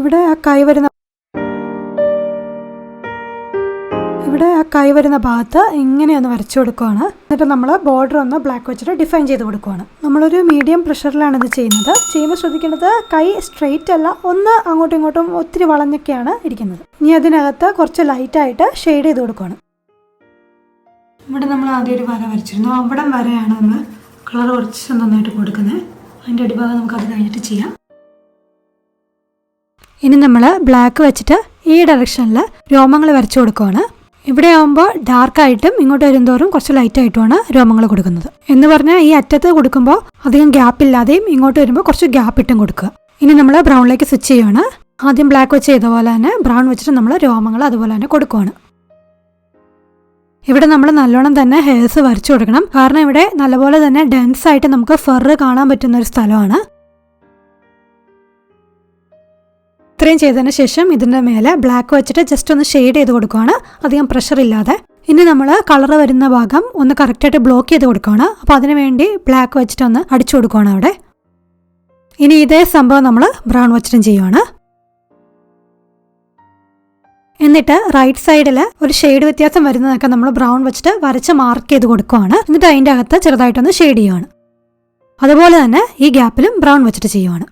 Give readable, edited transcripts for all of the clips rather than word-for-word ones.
ഇവിടെ ആ കൈ വരുന്ന ഭാഗത്ത് ഇങ്ങനെയൊന്ന് വരച്ചു കൊടുക്കുകയാണ്. എന്നിട്ട് നമ്മൾ ബോർഡർ ഒന്ന് ബ്ലാക്ക് വെച്ചിട്ട് ഡിഫൈൻ ചെയ്ത് കൊടുക്കുകയാണ്. നമ്മളൊരു മീഡിയം പ്രഷറിലാണ് ഇത് ചെയ്യുന്നത്. ചെയ്യുമ്പോൾ ശ്രദ്ധിക്കേണ്ടത് കൈ സ്ട്രെയിറ്റ് അല്ല, ഒന്ന് അങ്ങോട്ടും ഇങ്ങോട്ടും ഒത്തിരി വളഞ്ഞൊക്കെയാണ് ഇരിക്കുന്നത്. ഇനി അതിനകത്ത് കുറച്ച് ലൈറ്റായിട്ട് ഷെയ്ഡ് ചെയ്ത് കൊടുക്കുകയാണ്. ഇവിടെ നമ്മൾ ആദ്യം ഒരു വര വരച്ചിരുന്നു. അവിടം വരെയാണ് നമ്മൾ കളർ കുറച്ച് നന്നായിട്ട് കൊടുക്കുന്നത്. അതിൻ്റെ അടിഭാഗം നമുക്കത് കഴിഞ്ഞിട്ട് ചെയ്യാം. ഇനി നമ്മൾ ബ്ലാക്ക് വെച്ചിട്ട് ഈ ഡയറക്ഷനിൽ രോമങ്ങൾ വരച്ചു കൊടുക്കുകയാണ്. ഇവിടെ ആകുമ്പോൾ ഡാർക്കായിട്ടും ഇങ്ങോട്ട് വരുന്തോറും കുറച്ച് ലൈറ്റായിട്ടുമാണ് രോമങ്ങൾ കൊടുക്കുന്നത്. എന്ന് പറഞ്ഞാൽ ഈ അറ്റത്ത് കൊടുക്കുമ്പോൾ അധികം ഗ്യാപ്പില്ലാതെയും ഇങ്ങോട്ട് വരുമ്പോൾ കുറച്ച് ഗ്യാപ്പ് ഇട്ടും കൊടുക്കുക. ഇനി നമ്മൾ ബ്രൗണിലേക്ക് സ്വിച്ച് ചെയ്യുകയാണ്. ആദ്യം ബ്ലാക്ക് വെച്ച് ചെയ്ത പോലെ തന്നെ ബ്രൗൺ വെച്ചിട്ട് നമ്മൾ രോമങ്ങൾ അതുപോലെ തന്നെ കൊടുക്കുകയാണ്. ഇവിടെ നമ്മൾ നല്ലോണം തന്നെ ഹെയർസ് വരച്ചു കൊടുക്കണം. കാരണം ഇവിടെ നല്ലപോലെ തന്നെ ഡെൻസ് ആയിട്ട് നമുക്ക് ഫർ കാണാൻ പറ്റുന്ന ഒരു സ്ഥലമാണ്. ഇത്രയും ചെയ്തതിന് ശേഷം ഇതിൻ്റെ മേലെ ബ്ലാക്ക് വെച്ചിട്ട് ജസ്റ്റ് ഒന്ന് ഷെയ്ഡ് ചെയ്ത് കൊടുക്കുകയാണ്, അധികം പ്രഷർ ഇല്ലാതെ. ഇനി നമ്മൾ കളർ വരുന്ന ഭാഗം ഒന്ന് കറക്റ്റായിട്ട് ബ്ലോക്ക് ചെയ്ത് കൊടുക്കുകയാണ്. അപ്പോൾ അതിന് വേണ്ടി ബ്ലാക്ക് വെച്ചിട്ട് ഒന്ന് അടിച്ചു കൊടുക്കുകയാണ് അവിടെ. ഇനി ഇതേ സംഭവം നമ്മൾ ബ്രൗൺ വെച്ചിട്ടും ചെയ്യുവാണ്. എന്നിട്ട് റൈറ്റ് സൈഡിൽ ഒരു ഷെയ്ഡ് വ്യത്യാസം വരുന്നതൊക്കെ നമ്മൾ ബ്രൗൺ വെച്ചിട്ട് വരച്ച് മാർക്ക് ചെയ്ത് കൊടുക്കുകയാണ്. എന്നിട്ട് അതിൻ്റെ അകത്ത് ചെറുതായിട്ടൊന്ന് ഷെയ്ഡ് ചെയ്യുകയാണ്. അതുപോലെ തന്നെ ഈ ഗ്യാപ്പിലും ബ്രൗൺ വെച്ചിട്ട് ചെയ്യുവാണ്.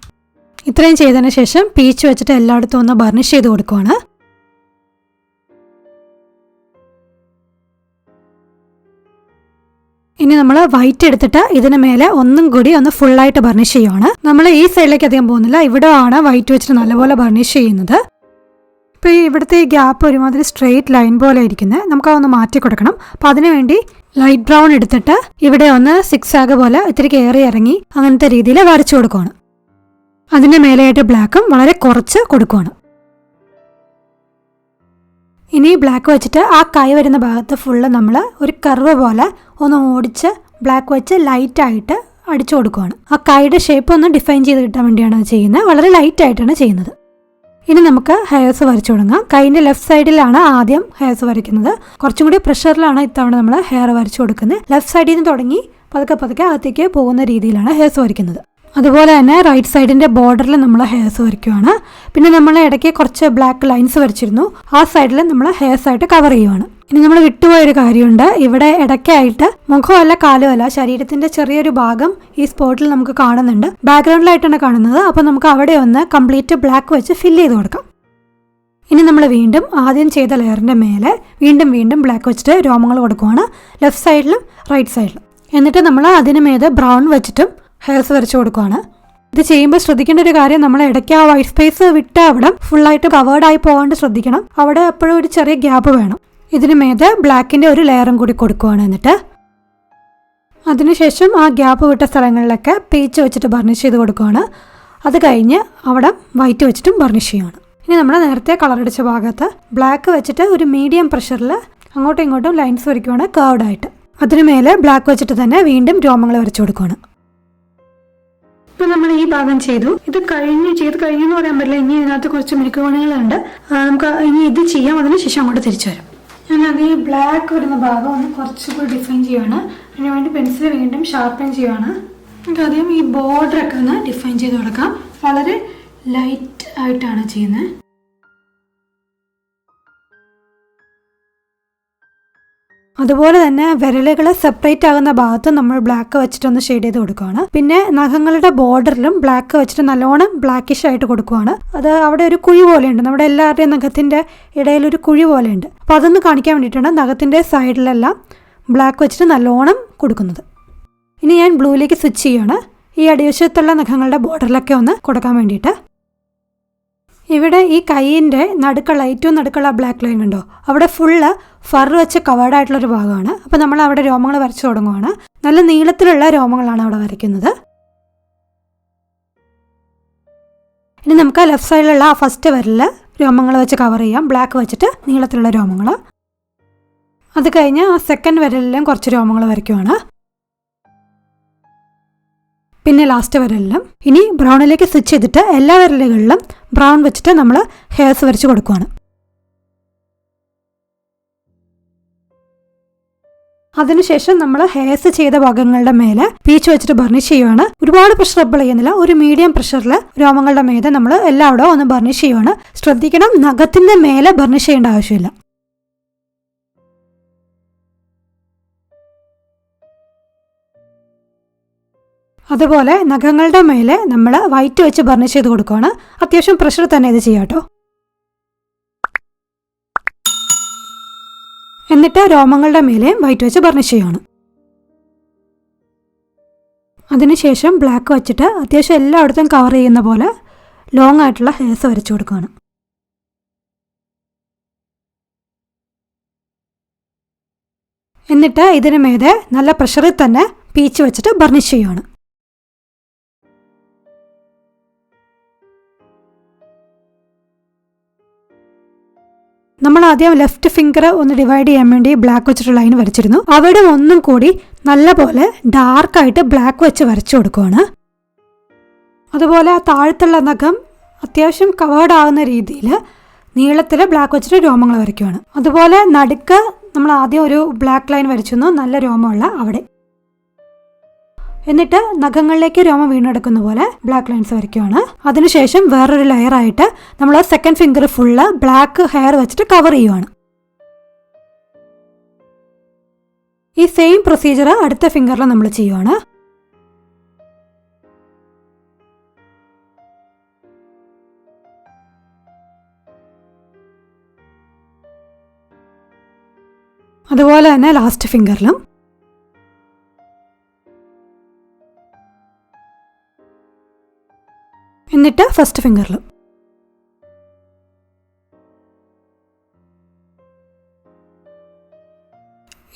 ഇത്രയും ചെയ്തതിന് ശേഷം പീച്ച് വെച്ചിട്ട് എല്ലായിടത്തും ഒന്ന് ബർണിഷ് ചെയ്ത് കൊടുക്കുകയാണ്. ഇനി നമ്മൾ വൈറ്റ് എടുത്തിട്ട് ഇതിന് മേലെ ഒന്നും കൂടി ഒന്ന് ഫുള്ളായിട്ട് ബർണിഷ് ചെയ്യുവാണ്. നമ്മൾ ഈ സൈഡിലേക്ക് അധികം പോകുന്നില്ല, ഇവിടെ ആണ് വൈറ്റ് വെച്ചിട്ട് നല്ലപോലെ ബർണിഷ് ചെയ്യുന്നത്. ഇപ്പോൾ ഇവിടുത്തെ ഈ ഗ്യാപ്പ് ഒരുമാതിരി സ്ട്രെയിറ്റ് ലൈൻ പോലെ ഇരിക്കുന്നത്, നമുക്കതൊന്ന് മാറ്റി കൊടുക്കണം. അപ്പോൾ അതിനുവേണ്ടി ലൈറ്റ് ബ്രൗൺ എടുത്തിട്ട് ഇവിടെ ഒന്ന് സിക്സ് ആഗ് പോലെ ഇത്തിരി കയറി ഇറങ്ങി അങ്ങനത്തെ രീതിയിൽ വരച്ചു കൊടുക്കുകയാണ്. അതിൻ്റെ മേലെയായിട്ട് ബ്ലാക്കും വളരെ കുറച്ച് കൊടുക്കുകയാണ്. ഇനി ബ്ലാക്ക് വെച്ചിട്ട് ആ കൈ വരുന്ന ഭാഗത്ത് ഫുള്ള് നമ്മൾ ഒരു കർവ് പോലെ ഒന്ന് ഓടിച്ച് ബ്ലാക്ക് വെച്ച് ലൈറ്റായിട്ട് അടിച്ചു കൊടുക്കുകയാണ്. ആ കൈയുടെ ഷേപ്പ് ഒന്ന് ഡിഫൈൻ ചെയ്ത് കിട്ടാൻ വേണ്ടിയാണ് അത് ചെയ്യുന്നത്. വളരെ ലൈറ്റായിട്ടാണ് ചെയ്യുന്നത്. ഇനി നമുക്ക് ഹെയർസ് വരച്ചു തുടങ്ങാം. കൈൻ്റെ ലെഫ്റ്റ് സൈഡിലാണ് ആദ്യം ഹെയർസ് വരയ്ക്കുന്നത്. കുറച്ചും കൂടി പ്രഷറിലാണ് ഇത്തവണ നമ്മൾ ഹെയർ വരച്ചു കൊടുക്കുന്നത്. ലെഫ്റ്റ് സൈഡിൽ നിന്ന് തുടങ്ങി പതുക്കെ പതുക്കെ അകത്തേക്ക് പോകുന്ന രീതിയിലാണ് ഹെയർസ് വരയ്ക്കുന്നത്. അതുപോലെ തന്നെ റൈറ്റ് സൈഡിൻ്റെ ബോർഡറിൽ നമ്മൾ ഹെയർസ് വരയ്ക്കുകയാണ്. പിന്നെ നമ്മൾ ഇടയ്ക്ക് കുറച്ച് ബ്ലാക്ക് ലൈൻസ് വരച്ചിരുന്നു, ആ സൈഡിൽ നമ്മൾ ഹെയർസ് ആയിട്ട് കവർ ചെയ്യുവാണ്. ഇനി നമ്മൾ വിട്ടുപോയൊരു കാര്യമുണ്ട്. ഇവിടെ ഇടയ്ക്കായിട്ട് മുഖമല്ല കാലുമല്ല ശരീരത്തിൻ്റെ ചെറിയൊരു ഭാഗം ഈ സ്പോട്ടിൽ നമുക്ക് കാണുന്നുണ്ട്. ബാക്ക്ഗ്രൗണ്ടിലായിട്ടാണ് കാണുന്നത്. അപ്പോൾ നമുക്ക് അവിടെ ഒന്ന് കംപ്ലീറ്റ് ബ്ലാക്ക് വെച്ച് ഫില്ല് ചെയ്ത് കൊടുക്കാം. ഇനി നമ്മൾ വീണ്ടും ആദ്യം ചെയ്ത ലെയറിൻ്റെ മേലെ വീണ്ടും ബ്ലാക്ക് വെച്ചിട്ട് രോമങ്ങൾ കൊടുക്കുവാണ്, ലെഫ്റ്റ് സൈഡിലും റൈറ്റ് സൈഡിലും. എന്നിട്ട് നമ്മൾ അതിന് മേലെ ബ്രൗൺ വെച്ചിട്ടും ഹെയർസ് വരച്ചു കൊടുക്കുകയാണ്. ഇത് ചെയ്യുമ്പോൾ ശ്രദ്ധിക്കേണ്ട ഒരു കാര്യം, നമ്മൾ ഇടയ്ക്ക് ആ വൈറ്റ് സ്പേസ് വിട്ട അവിടെ ഫുള്ളായിട്ട് കവേർഡായി പോകാണ്ട് ശ്രദ്ധിക്കണം. അവിടെ എപ്പോഴും ഒരു ചെറിയ ഗ്യാപ്പ് വേണം. ഇതിന് മേലെ ബ്ലാക്കിൻ്റെ ഒരു ലെയറും കൂടി കൊടുക്കുകയാണ്. എന്നിട്ട് അതിനുശേഷം ആ ഗ്യാപ്പ് വിട്ട സ്ഥലങ്ങളിലൊക്കെ പീച്ച് വെച്ചിട്ട് ബർണിഷ് ചെയ്ത് കൊടുക്കുകയാണ്. അത് കഴിഞ്ഞ് അവിടെ വൈറ്റ് വെച്ചിട്ടും ബർണിഷ് ചെയ്യുകയാണ്. ഇനി നമ്മൾ നേരത്തെ കളറടിച്ച ഭാഗത്ത് ബ്ലാക്ക് വെച്ചിട്ട് ഒരു മീഡിയം പ്രഷറിൽ അങ്ങോട്ടും ഇങ്ങോട്ടും ലൈൻസ് വരയ്ക്കുകയാണ് കർവ്ഡായിട്ട്. അതിന് മേലെ ബ്ലാക്ക് വെച്ചിട്ട് തന്നെ വീണ്ടും രോമങ്ങൾ വരച്ചു കൊടുക്കുകയാണ്. ഇപ്പം നമ്മൾ ഈ ഭാഗം ചെയ്തു. ഇത് ചെയ്ത് കഴിഞ്ഞു എന്ന് പറയാൻ പറ്റില്ല. ഇനി ഇതിനകത്ത് കുറച്ച് മിനുക്ക് പണികളുണ്ട്. നമുക്ക് ഇനി ഇത് ചെയ്യാം, അതിന് ശേഷം അങ്ങോട്ട് തിരിച്ചു വരാം. ഞാനത് ഈ ബ്ലാക്ക് വരുന്ന ഭാഗം ഒന്ന് കുറച്ചുകൂടി ഡിഫൈൻ ചെയ്യുവാണ്. അതിന് വേണ്ടി പെൻസിൽ വീണ്ടും ഷാർപ്പൻ ചെയ്യുവാണ്. നമുക്ക് ആദ്യം ഈ ബോർഡറൊക്കെ ഒന്ന് ഡിഫൈൻ ചെയ്ത് കൊടുക്കാം. വളരെ ലൈറ്റ് ആയിട്ടാണ് ചെയ്യുന്നത്. അതുപോലെ തന്നെ വിരലുകൾ സെപ്പറേറ്റ് ആകുന്ന ഭാഗത്ത് നമ്മൾ ബ്ലാക്ക് വെച്ചിട്ടൊന്ന് ഷെയ്ഡ് ചെയ്ത് കൊടുക്കുകയാണ്. പിന്നെ നഖങ്ങളുടെ ബോർഡറിലും ബ്ലാക്ക് വെച്ചിട്ട് നല്ലോണം ബ്ലാക്കിഷ് ആയിട്ട് കൊടുക്കുകയാണ്. അത് അവിടെ ഒരു കുഴി പോലെയുണ്ട്, നമ്മുടെ എല്ലാവരുടെയും നഖത്തിൻ്റെ ഇടയിലൊരു കുഴി പോലെയുണ്ട്. അപ്പോൾ അതൊന്ന് കാണിക്കാൻ വേണ്ടിയിട്ടാണ് നഖത്തിൻ്റെ സൈഡിലെല്ലാം ബ്ലാക്ക് വെച്ചിട്ട് നല്ലോണം കൊടുക്കുന്നത്. ഇനി ഞാൻ ബ്ലൂയിലേക്ക് സ്വിച്ച് ചെയ്യുകയാണ്, ഈ അടിവശത്തുള്ള നഖങ്ങളുടെ ബോർഡറിലൊക്കെ ഒന്ന് കൊടുക്കാൻ വേണ്ടിയിട്ട്. ഇവിടെ ഈ കൈയിൻ്റെ നടുക്കുള്ള ഏറ്റവും നടുക്കുള്ള ബ്ലാക്ക് ലൈൻ ഉണ്ടോ, അവിടെ ഫുള്ള് ഫർ വെച്ച് കവേർഡായിട്ടുള്ളൊരു ഭാഗമാണ്. അപ്പോൾ നമ്മൾ അവിടെ രോമങ്ങൾ വരച്ചു തുടങ്ങുവാണ്. നല്ല നീളത്തിലുള്ള രോമങ്ങളാണ് അവിടെ വരയ്ക്കുന്നത്. ഇനി നമുക്ക് ലെഫ്റ്റ് സൈഡിലുള്ള ആ ഫസ്റ്റ് വിരലിൽ രോമങ്ങൾ വെച്ച് കവർ ചെയ്യാം, ബ്ലാക്ക് വെച്ചിട്ട് നീളത്തിലുള്ള രോമങ്ങൾ. അത് കഴിഞ്ഞ് ആ സെക്കൻഡ് വിരലിലും കുറച്ച് രോമങ്ങൾ വരയ്ക്കുവാണ്. പിന്നെ ലാസ്റ്റ് വിരലിലും. ഇനി ബ്രൗണിലേക്ക് സ്വിച്ച് ചെയ്തിട്ട് എല്ലാ വിരലുകളിലും ബ്രൗൺ വെച്ചിട്ട് നമ്മൾ ഹെയർസ് വരച്ച് കൊടുക്കുകയാണ്. അതിനുശേഷം നമ്മൾ ഹെയർസ് ചെയ്ത ഭാഗങ്ങളുടെ മേലെ പീച്ച് വെച്ചിട്ട് ബർണിഷ് ചെയ്യുവാണ്. ഒരുപാട് പ്രഷർ അപ്ലൈ ചെയ്യുന്നില്ല, ഒരു മീഡിയം പ്രഷറിൽ രോമങ്ങളുടെ മേലെ നമ്മൾ എല്ലായിടവും ഒന്ന് ബർണിഷ് ചെയ്യുവാണ്. ശ്രദ്ധിക്കണം, നഖത്തിന്റെ മേലെ ബർണിഷ് ചെയ്യേണ്ട ആവശ്യമില്ല. അതുപോലെ നഖങ്ങളുടെ മേലെ നമ്മൾ വൈറ്റ് വെച്ച് ബർണിഷ് ചെയ്ത് കൊടുക്കുകയാണ്. അത്യാവശ്യം പ്രഷർ തന്നെ ഇത് ചെയ്യാം കേട്ടോ. എന്നിട്ട് രോമങ്ങളുടെ മേലെയും വൈറ്റ് വെച്ച് ബർണിഷ് ചെയ്യുകയാണ്. അതിനുശേഷം ബ്ലാക്ക് വെച്ചിട്ട് അത്യാവശ്യം എല്ലായിടത്തും കവർ ചെയ്യുന്ന പോലെ ലോങ് ആയിട്ടുള്ള ഹെയർസ് വരച്ചു കൊടുക്കുകയാണ്. എന്നിട്ട് ഇതിന് മേലെ നല്ല പ്രഷറിൽ തന്നെ പീച്ച് വെച്ചിട്ട് ബർണിഷ് ചെയ്യുകയാണ്. നമ്മൾ ആദ്യം ലെഫ്റ്റ് ഫിംഗർ ഒന്ന് ഡിവൈഡ് ചെയ്യാൻ വേണ്ടി ബ്ലാക്ക് വെച്ചിട്ട് ലൈൻ വരച്ചിരുന്നു. അവിടെ ഒന്നും കൂടി നല്ലപോലെ ഡാർക്കായിട്ട് ബ്ലാക്ക് വെച്ച് വരച്ചു കൊടുക്കുകയാണ്. അതുപോലെ ആ താഴത്തുള്ള നഖം അത്യാവശ്യം കവേർഡ് ആകുന്ന രീതിയിൽ നീളത്തിൽ ബ്ലാക്ക് വെച്ചിട്ട് രോമങ്ങൾ വരയ്ക്കുകയാണ്. അതുപോലെ നടുക്ക് നമ്മൾ ആദ്യം ഒരു ബ്ലാക്ക് ലൈൻ വരച്ചിരുന്നു, നല്ല രോമമുള്ള അവിടെ. എന്നിട്ട് നഖങ്ങളിലേക്ക് രോമം വീണെടുക്കുന്ന പോലെ ബ്ലാക്ക് ലൈൻസ് വരയ്ക്കുകയാണ്. അതിനുശേഷം വേറൊരു ലെയറായിട്ട് നമ്മൾ second finger full black hair വെച്ചിട്ട് കവർ ചെയ്യുവാണ്. ഈ സെയിം പ്രൊസീജിയർ അടുത്ത ഫിംഗറിൽ നമ്മൾ ചെയ്യുവാണ്. അതുപോലെ തന്നെ ലാസ്റ്റ് ഫിംഗറിലും. എന്നിട്ട് ഫസ്റ്റ് ഫിംഗറിലും.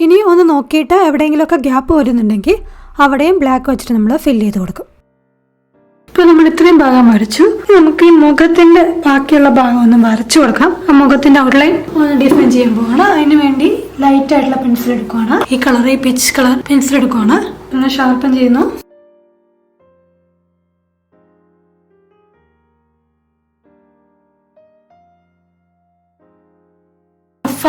ഇനി ഒന്ന് നോക്കിയിട്ട് എവിടെയെങ്കിലുമൊക്കെ ഗ്യാപ്പ് വരുന്നുണ്ടെങ്കിൽ അവിടെയും ബ്ലാക്ക് വെച്ചിട്ട് നമ്മൾ ഫില്ല് ചെയ്ത് കൊടുക്കും. ഇപ്പോൾ നമ്മൾ ഇത്രയും ഭാഗം വരച്ചു. നമുക്ക് ഈ മുഖത്തിന്റെ ബാക്കിയുള്ള ഭാഗം ഒന്ന് വരച്ചു കൊടുക്കാം. ആ മുഖത്തിന്റെ ഔട്ട്ലൈൻ ഒന്ന് ഡിഫൈൻ ചെയ്യാൻ പോവാണ്. അതിന് വേണ്ടി ലൈറ്റ് ആയിട്ടുള്ള പെൻസിൽ എടുക്കുവാണ്. ഈ കളർ, ഈ പിച്ച് കളർ പെൻസിൽ എടുക്കുവാണ്. പിന്നെ ഷാർപ്പൻ ചെയ്യുന്നു.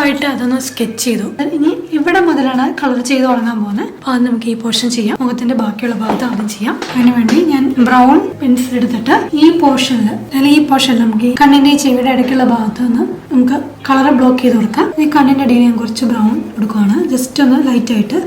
ആയിട്ട് അതൊന്ന് സ്കെച്ച് ചെയ്തു. ഇനി ഇവിടെ മുതലാണ് കളർ ചെയ്ത് തുടങ്ങാൻ പോകുന്നത്. അപ്പോൾ അത് നമുക്ക് ഈ പോർഷൻ ചെയ്യാം. മുഖത്തിന്റെ ബാക്കിയുള്ള ഭാഗത്ത് ആദ്യം ചെയ്യാം. അതിനുവേണ്ടി ഞാൻ ബ്രൗൺ പെൻസിൽ എടുത്തിട്ട് ഈ പോർഷനിൽ, അല്ലെങ്കിൽ ഈ പോർഷനിൽ നമുക്ക് ഈ കണ്ണിന്റെ ഈ ചെവിയുടെ ഇടയ്ക്കുള്ള ഭാഗത്ത് നിന്ന് നമുക്ക് കളർ ബ്ലോക്ക് ചെയ്ത് കൊടുക്കാം. ഈ കണ്ണിന്റെ അടിയിൽ ഞാൻ കുറച്ച് ബ്രൗൺ കൊടുക്കുകയാണ്. ജസ്റ്റ് ഒന്ന് ലൈറ്റ് ആയിട്ട്